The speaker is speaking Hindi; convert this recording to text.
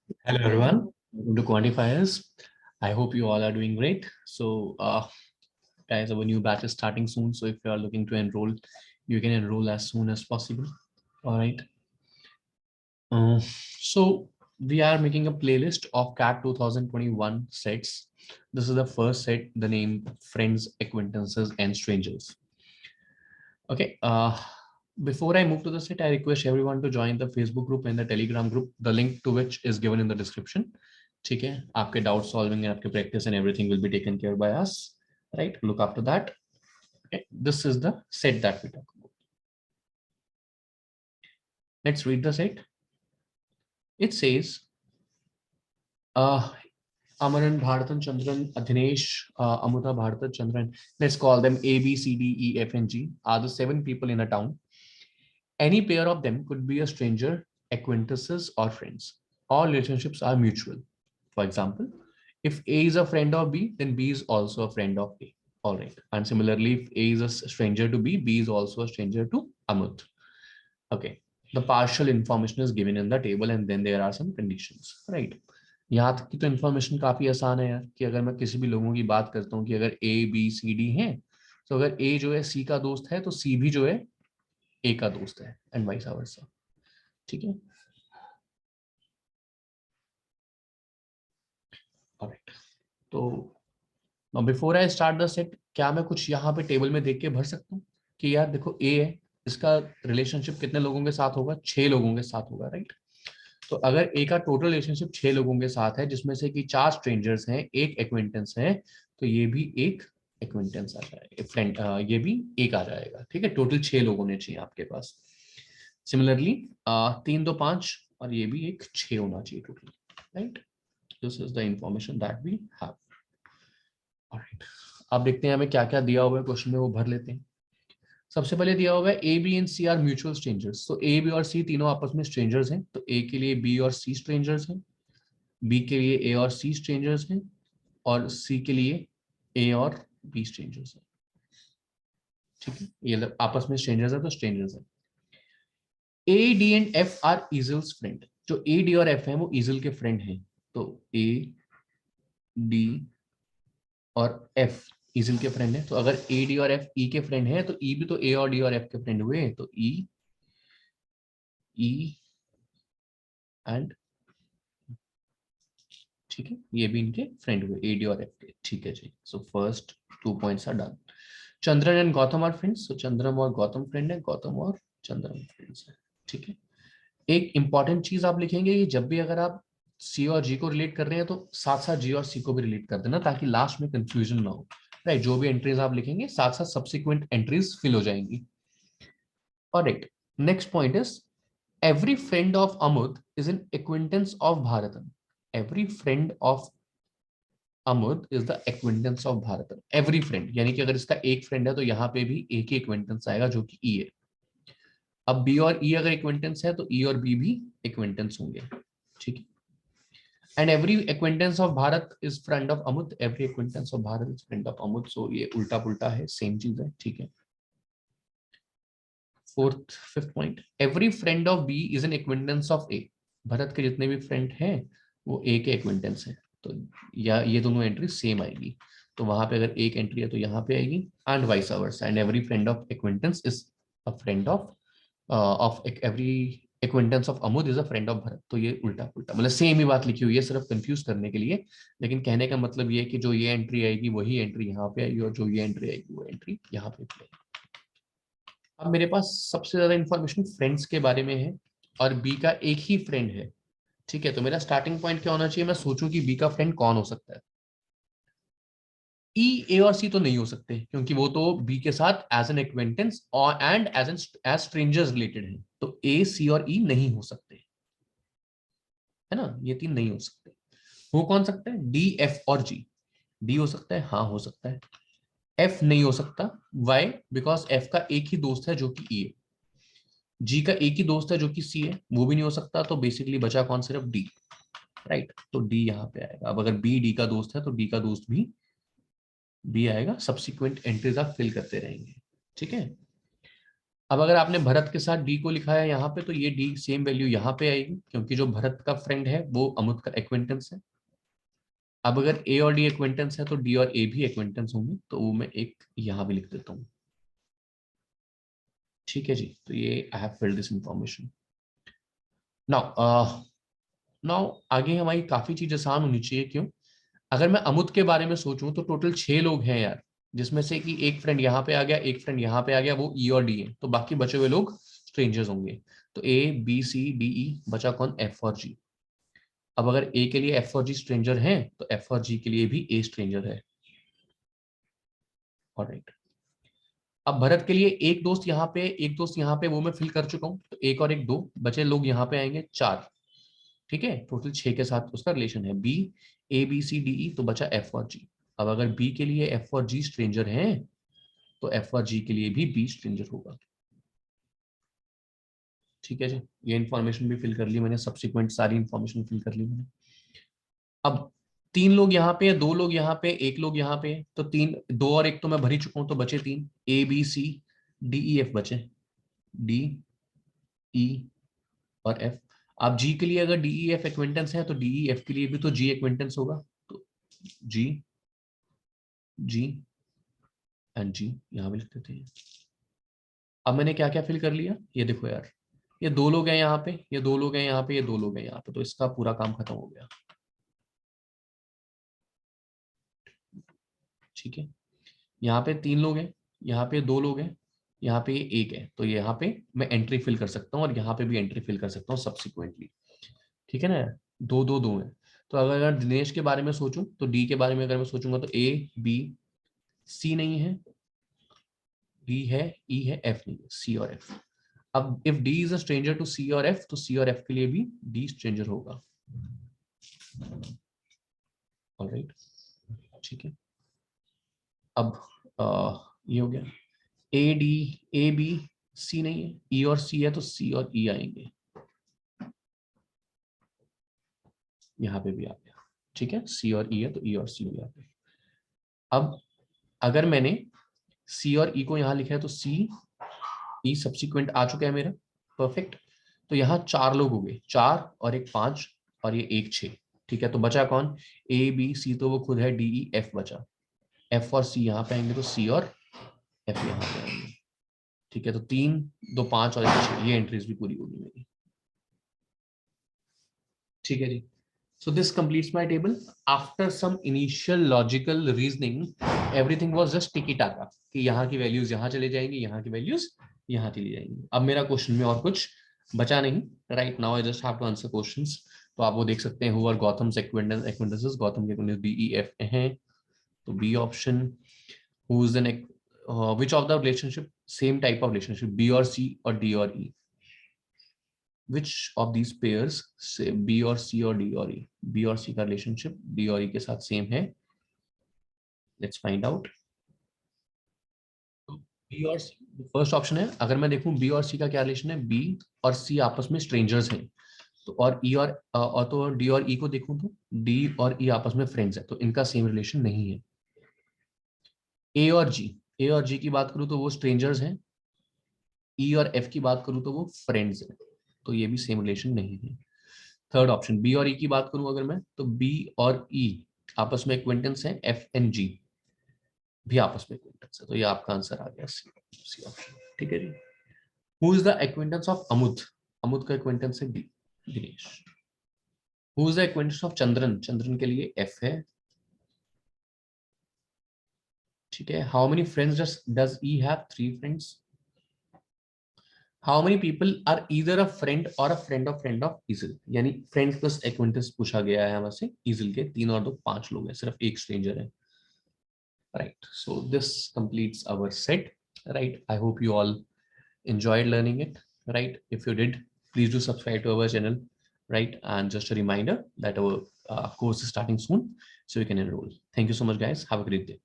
Hello everyone, welcome to Quantifiers. I hope you all are doing great. Guys, our new batch is starting soon. So if you are looking to enroll, you can enroll as soon as possible. All right. So we are making a playlist of CAT 2021 sets. This is the first set, the name Friends, Acquaintances, and Strangers. Okay. Before I move to the set, I request everyone to join the Facebook group and the Telegram group, the link to which is given in the description. ठीक है, आपके डाउट सॉल्विंग, आपके practice and everything will be taken care by us, right? Look after that. This is the set that we talk about. Let's read the set. It says Amaran, Bharatan, Chandran, Adhinesh, Amuta, Bharata, Chandran, let's call them A, B, C, D, E, F, and G, are the 7 people in a town. Any pair of them could be a stranger, acquaintances, or friends. All relationships are mutual. For example, if A is a friend of B, then B is also a friend of A. All right. And similarly, if A is a stranger to B, B is also a stranger to Amut. Okay. The partial information is given in the table and then there are some conditions, right? यहाँ तक की तो इन्फॉर्मेशन काफी आसान है यार, कि अगर मैं किसी भी लोगों की बात करता हूँ कि अगर A, B, C, D हैं, तो अगर A जो है C का दोस्त है तो C भी जो है A का दोस्त है, एंड वाइस वर्सा. ठीक है. ऑलराइट. तो before I start the set, क्या मैं कुछ यहाँ पे टेबल में देख के भर सकता हूँ कि यार देखो ए है, इसका रिलेशनशिप कितने लोगों के साथ होगा? 6 लोगों के साथ होगा, राइट? तो अगर ए का टोटल रिलेशनशिप 6 लोगों के साथ है, जिसमें से कि 4 स्ट्रेंजर्स हैं, एक एक्विंटेंस है, तो ये भी एक एक्विंटेंस आ जाएगा, फ्रेंड, ये भी एक आ जाएगा. ठीक है, टोटल 6 लोग होने चाहिए आपके पास. सिमिलरली 3 2 5 और ये भी एक 6 होना चाहिए total, right? This is the information that we have. Alright, अब देखते हैं हमें क्या क्या दिया हुआ है क्वेश्चन में, वो भर लेते हैं. सबसे पहले दिया हुआ है A B and C are mutual strangers. तो ए बी और सी तीनों आपस में स्ट्रेंजर्स हैं, तो ए के लिए बी और सी स्ट्रेंजर्स हैं, बी के लिए ए और सी स्ट्रेंजर्स हैं, और सी के लिए ए और बी स्ट्रेंजर्स हैं. ठीक है, ये आपस में स्ट्रेंजर्स है तो स्ट्रेंजर्स है. A D and F are equals friend. जो ए डी और एफ है वो ईजल के फ्रेंड हैं, तो ए डी और एफ ईजिल के फ्रेंड है. तो अगर ए डी और एफ ई के फ्रेंड है, तो ई भी तो ए और डी और एफ के फ्रेंड हुए, तो ई एंड, ठीक है, ये भी इनके फ्रेंड हुए, ए डी और एफ के. ठीक है जी. So first 2 points are done. Chandran and Gautam are friends. तो चंद्रम और गौतम फ्रेंड है, गौतम और चंद्रम फ्रेंड्स है. ठीक है. एक इंपॉर्टेंट चीज आप लिखेंगे कि जब भी अगर आप सी और जी को रिलेट कर रहे हैं, तो साथ साथ जी और सी को भी रिलेट कर देना, ताकि लास्ट में कंफ्यूजन ना हो, राइट? जो भी एंट्रीज आप लिखेंगे साथ साथ सब्सिक्वेंट एंट्रीज फिल हो जाएंगी. Alright, next point is every friend of Amud is an acquaintance of Bharatan. Every friend of Amud is the acquaintance of Bharatan. Every friend यानी कि अगर इसका एक फ्रेंड है तो यहाँ पे भी एक ही acquaintance आएगा जो कि E है. अब B और E अगर acquaintance है तो E और B भी acquaintance होंगे. ठीक है. And every acquaintance of Bharat is friend of Amud. Every acquaintance of Bharat is friend of Amud. So ये उल्टा पुल्टा है, सेम चीज है. ठीक है. Fifth point, every friend of B is an acquaintance of A. Bharat के जितने भी फ्रेंड हैं वो ए के एक्विंटेंस हैं, तो या ये दोनों एंट्री सेम आएगी. तो वहां पे अगर एक एंट्री है तो यहाँ पे आएगी, and vice versa. And every friend of acquaintance is a friend of every acquaintance of Amud is a friend of Bharat. तो ये उल्टा पुल्टा, मतलब सेम ही बात लिखी हुई है, सिर्फ कंफ्यूज करने के लिए. लेकिन कहने का मतलब ये है कि जो ये एंट्री आएगी वही एंट्री यहाँ पे आएगी, और जो ये एंट्री आएगी वो एंट्री यहाँ पे आएगी. अब मेरे पास सबसे ज्यादा इंफॉर्मेशन फ्रेंड्स के बारे में है, और बी का एक ही फ्रेंड है. ठीक है, तो मेरा स्टार्टिंग पॉइंट क्या होना चाहिए? मैं सोचूं कि बी का फ्रेंड कौन हो सकता है. ई, ए और सी तो नहीं हो सकते, क्योंकि वो तो बी के साथ एज एन एक्वेंटेंस और एंड एज स्ट्रेंजर्स रिलेटेड है. तो ए, सी और ई नहीं हो सकते, है ना? ये तीन नहीं हो सकते. वो कौन सकता है? डी, एफ और जी. डी हो सकता है, हाँ हो सकता है. एफ नहीं हो सकता. वाई? बिकॉज एफ का एक ही दोस्त है जो कि ई है. जी का एक ही दोस्त है जो कि सी है, वो भी नहीं हो सकता. तो बेसिकली बचा कौन? सिर्फ डी, राइट? तो डी यहाँ पे आएगा. अब अगर बी डी का दोस्त है तो डी का दोस्त भी बी आएगा. सब्सिक्वेंट एंट्रीज आप फिल करते रहेंगे. ठीक है. अब अगर आपने भरत के साथ डी को लिखा है यहाँ पे, तो ये डी सेम वैल्यू यहाँ पे आएगी, क्योंकि जो भरत का फ्रेंड है वो अमुद का एक्वेंटेंस है। अब अगर ए और डी एक्वेंटेंस है तो डी और ए भी एक्वेंटेंस होंगे, तो वो मैं एक यहाँ भी लिख देता हूँ। ठीक है जी, तो ये I have filled this information. Now now आगे हमारी काफी चीज आसान होनी चाहिए। क्यों? अगर मैं अमुद के बारे में सोचूं तो टोटल 6 लोग हैं यार, जिसमें से कि एक फ्रेंड यहाँ पे आ गया, एक फ्रेंड यहाँ पे आ गया, वो ई और डी है, तो बाकी बचे हुए लोग स्ट्रेंजर्स होंगे। तो ए बी सी डी ई, बचा कौन? एफ और जी। अब अगर ए के लिए एफ और जी स्ट्रेंजर हैं, तो एफ और जी के लिए भी ए स्ट्रेंजर है। ऑलराइट, अब भरत के लिए एक दोस्त यहाँ पे, एक दोस्त यहाँ पे, वो मैं फिल कर चुका हूँ, तो एक और एक दो बचे लोग यहाँ पे आएंगे, 4। ठीक है, टोटल 6 के साथ उसका रिलेशन है B, A B C D E, तो बचा एफ और जी। अब अगर बी के लिए एफ और जी स्ट्रेंजर हैं, तो एफ और जी के लिए भी बी स्ट्रेंजर होगा। ठीक है जी, ये इन्फॉर्मेशन भी फिल कर ली मैंने, सब्सिक्वेंट सारी इन्फॉर्मेशन फिल कर ली मैंने। अब 3 लोग यहाँ पे, 2 लोग यहाँ पे, 1 लोग यहाँ पे, तो 3, 2 और 1 तो मैं भर ही चुका हूं, तो बचे 3, A B C D E F बचे, डी ई और एफ। आप जी के लिए अगर डी ई एफ एक्वेंटेंस है, तो डी ई एफ के लिए भी तो जी एक्वेंटेंस होगा, तो जी जी एंड जी यहाँ भी लिख देते हैं। अब मैंने क्या क्या फिल कर लिया, ये देखो यार, ये 2 लोग हैं यहाँ पे, ये 2 लोग हैं यहाँ पे, ये 2 लोग हैं यहाँ पे, तो इसका पूरा काम खत्म हो गया। ठीक है, यहाँ पे 3 लोग हैं, यहाँ पे 2 लोग हैं, यहाँ पे 1 है, तो यहाँ पे मैं एंट्री फिल कर सकता हूँ और यहाँ पे भी एंट्री फिल कर सकता हूँ सब्सिक्वेंटली। ठीक है ना, 2 2 2 है। तो अगर दिनेश के बारे में सोचूं, तो डी के बारे में अगर मैं सोचूंगा, तो ए बी सी नहीं है, डी है, ई है, एफ नहीं है, सी और एफ। अब if D is a stranger to C और एफ, तो सी और एफ के लिए भी डी स्ट्रेंजर होगा। ऑलराइट, ठीक है। अब ये हो गया, ए डी, ए बी सी नहीं है, ई और सी है, तो सी और ई आएंगे, यहाँ पे भी आ गया। ठीक है, सी और ई है, तो ई और सी भी आ गए। अब अगर मैंने सी और ई को यहाँ लिखा है, तो सी ई सब्सिक्वेंट आ चुका है मेरा, परफेक्ट। तो यहाँ 4 लोग हो गए, 4 और 1 5, और ये 1 6। ठीक है, तो बचा कौन? ए बी सी, तो वो खुद है, डी ई एफ बचा। एफ और सी यहाँ पे आएंगे, तो सी और एफ यहाँ पे आएंगे। ठीक है, तो 3 2 5 और 1 6, ये एंट्रीज भी पूरी होगी मेरी। ठीक है जी, so this completes my table. After some initial logical reasoning, everything was just tiki taka, कि यहाँ की वैल्यूज यहाँ चले जाएंगी, यहाँ की वैल्यूज यहाँ चली जाएंगी। अब मेरा क्वेश्चन में और कुछ बचा नहीं। Right now I just have to answer questions. तो आप वो देख सकते हैं, who are Gautam's acquaintances, Gautam के एक्वेंटेंस बी ई एफ हैं, तो B option. Who is an which of the relationship, same type of relationship, B और सी और डी और E. Which of these pairs, say B और C और D और E, B और C का रिलेशनशिप D और E के साथ सेम है? Let's find out. B और C, फर्स्ट ऑप्शन है। अगर मैं देखूं B और C का क्या रिलेशन है, B और C आपस में स्ट्रेंजर्स हैं, तो और E और तो D और E को देखूं, तो D और E आपस में फ्रेंड्स है, तो इनका सेम रिलेशन नहीं है। A और G की बात करूं तो वो स्ट्रेंजर्स हैं, E और F की बात करूं तो वो फ्रेंड्स हैं, तो ये भी सेम रिलेशन नहीं है। थर्ड ऑप्शन, बी और ई की बात करूं अगर मैं, तो बी और ई आपस में एक्वेंटेंस है, एफ एंड जी भी आपस में एक्वेंटेंस है, तो ये आपका आंसर आ गया, सी ऑप्शन। ठीक है जी। Who is the acquaintance of Amud, Amud का एक्वेंटेंस है D, Dinesh. Who is the acquaintance of Chandran, Chandran के लिए एफ है। ठीक है, how many friends does E have? 3 friends. How many people are either a friend or a friend of ईजल, यानी फ्रेंड्स प्लस एक्वेंटेंस पूछा गया है हमसे। ईजल के 3 और 2 5 लोग हैं, सिर्फ एक स्ट्रेंजर है। Right, so this completes our set. Right, I hope you all enjoyed learning it. Right, if you did, please do subscribe to our channel. Right, and just a reminder that our course is starting soon, so you can enroll. Thank you so much, guys. Have a great day.